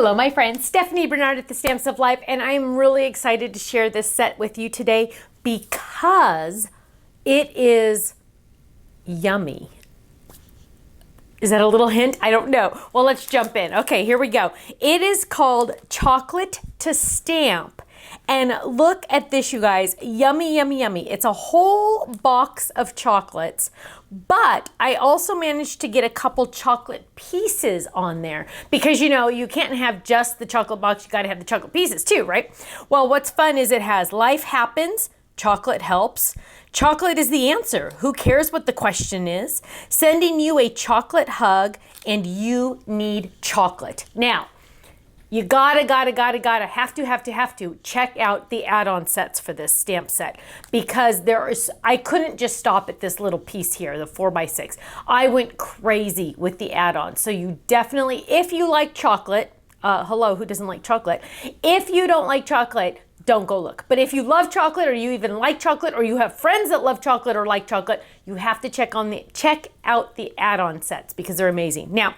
Hello, my friends. Stephanie Barnard at the Stamps of Life, and I'm really excited to share this set with you today because it is yummy. Is that a little hint? I don't know. Well, let's jump in. Okay, here we go. It is called Chocolate to Stamp. And look at this, you guys. Yummy, yummy, yummy. It's a whole box of chocolates, but I also managed to get a couple chocolate pieces on there because, you know, you can't have just the chocolate box. You got to have the chocolate pieces too, right? Well, what's fun is it has life happens, chocolate helps, chocolate is the answer, who cares what the question is, sending you a chocolate hug, and you need chocolate. Now, you gotta have to check out the add-on sets for this stamp set because I couldn't just stop at this little piece here, the 4x6. I went crazy with the add-ons. So you definitely, if you like chocolate, hello, who doesn't like chocolate? If you don't like chocolate, don't go look. But if you love chocolate or you even like chocolate or you have friends that love chocolate or like chocolate, you have to check out the add-on sets because they're amazing. Now,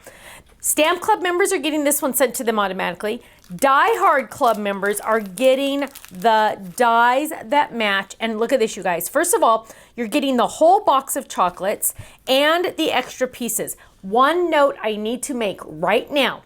Stamp Club members are getting this one sent to them automatically. Die Hard Club members are getting the dies that match. And look at this, you guys. First of all, you're getting the whole box of chocolates and the extra pieces. One note I need to make right now.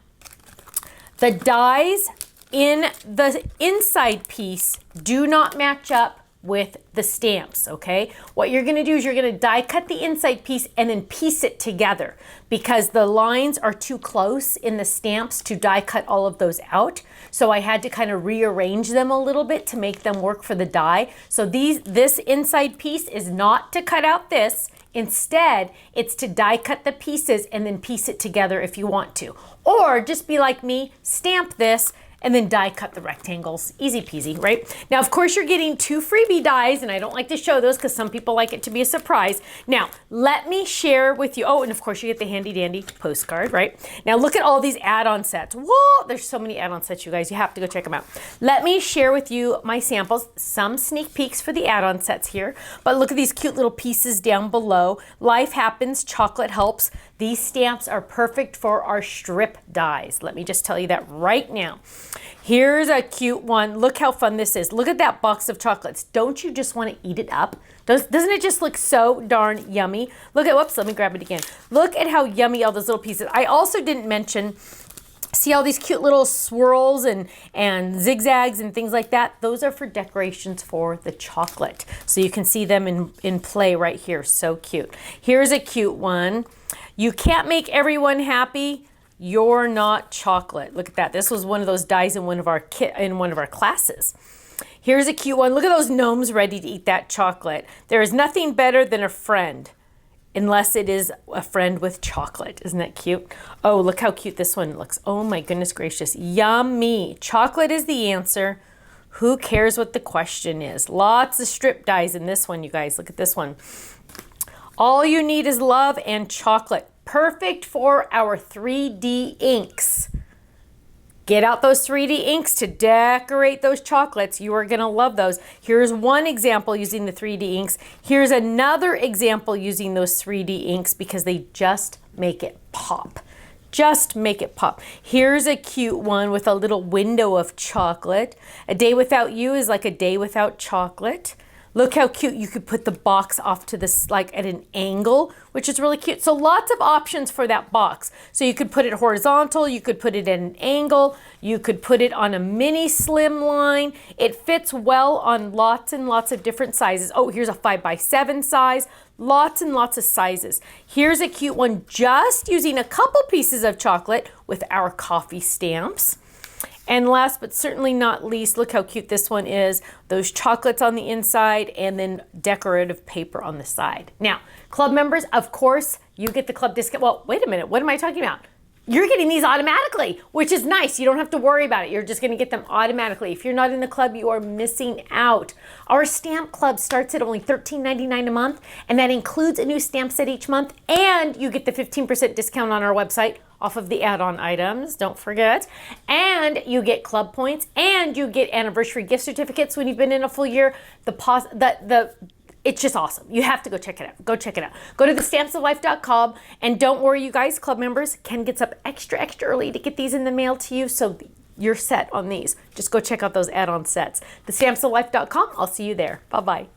The dies in the inside piece do not match up with the stamps, okay? What you're gonna do is you're gonna die cut the inside piece and then piece it together because the lines are too close in the stamps to die cut all of those out. So I had to kind of rearrange them a little bit to make them work for the die. So this inside piece is not to cut out this. Instead, it's to die cut the pieces and then piece it together if you want to. Or just be like me, stamp this, and then die cut the rectangles. Easy peasy, right? Now, of course, you're getting 2 freebie dies, and I don't like to show those because some people like it to be a surprise. Now, let me share with you, oh, and of course, you get the handy dandy postcard, right? Now, look at all these add-on sets. Whoa, there's so many add-on sets, you guys. You have to go check them out. Let me share with you my samples, some sneak peeks for the add-on sets here, but look at these cute little pieces down below. Life happens, chocolate helps. These stamps are perfect for our strip dies. Let me just tell you that right now. Here's a cute one. Look how fun this is. Look at that box of chocolates. Don't you just want to eat it up? Doesn't it just look so darn yummy? Look at, whoops, let me grab it again. Look at how yummy all those little pieces. I also didn't mention, see all these cute little swirls and zigzags and things like that? Those are for decorations for the chocolate. So you can see them in play right here. So cute. Here's a cute one. You can't make everyone happy. You're not chocolate. Look at that. This was one of those dies in one of our classes. Here's a cute one. Look at those gnomes ready to eat that chocolate. There is nothing better than a friend, unless it is a friend with chocolate. Isn't that cute? Oh, look how cute this one looks. Oh my goodness gracious. Yummy. Chocolate is the answer. Who cares what the question is? Lots of strip dies in this one, you guys. Look at this one. All you need is love and chocolate. Perfect for our 3D inks. Get out those 3D inks to decorate those chocolates. You are gonna love those. Here's one example using the 3D inks. Here's another example using those 3D inks because they just make it pop. Just make it pop. Here's a cute one with a little window of chocolate. A day without you is like a day without chocolate. Look how cute. You could put the box off to this, like at an angle, which is really cute. So lots of options for that box. So you could put it horizontal, you could put it at an angle, you could put it on a mini slim line. It fits well on lots and lots of different sizes. Oh, here's a 5x7 size. Lots and lots of sizes. Here's a cute one just using a couple pieces of chocolate with our coffee stamps. And last but certainly not least, look how cute this one is. Those chocolates on the inside and then decorative paper on the side. Now, club members, of course, you get the club discount. Well, wait a minute, what am I talking about? You're getting these automatically, which is nice. You don't have to worry about it. You're just gonna get them automatically. If you're not in the club, you are missing out. Our stamp club starts at only $13.99 a month, and that includes a new stamp set each month, and you get the 15% discount on our website off of the add-on items, don't forget. And you get club points, and you get anniversary gift certificates when you've been in a full year. It's just awesome. You have to go check it out. Go check it out. Go to thestampsoflife.com, and don't worry, you guys, club members, Ken gets up extra early to get these in the mail to you, so you're set on these. Just go check out those add-on sets. Thestampsoflife.com. I'll see you there. Bye-bye.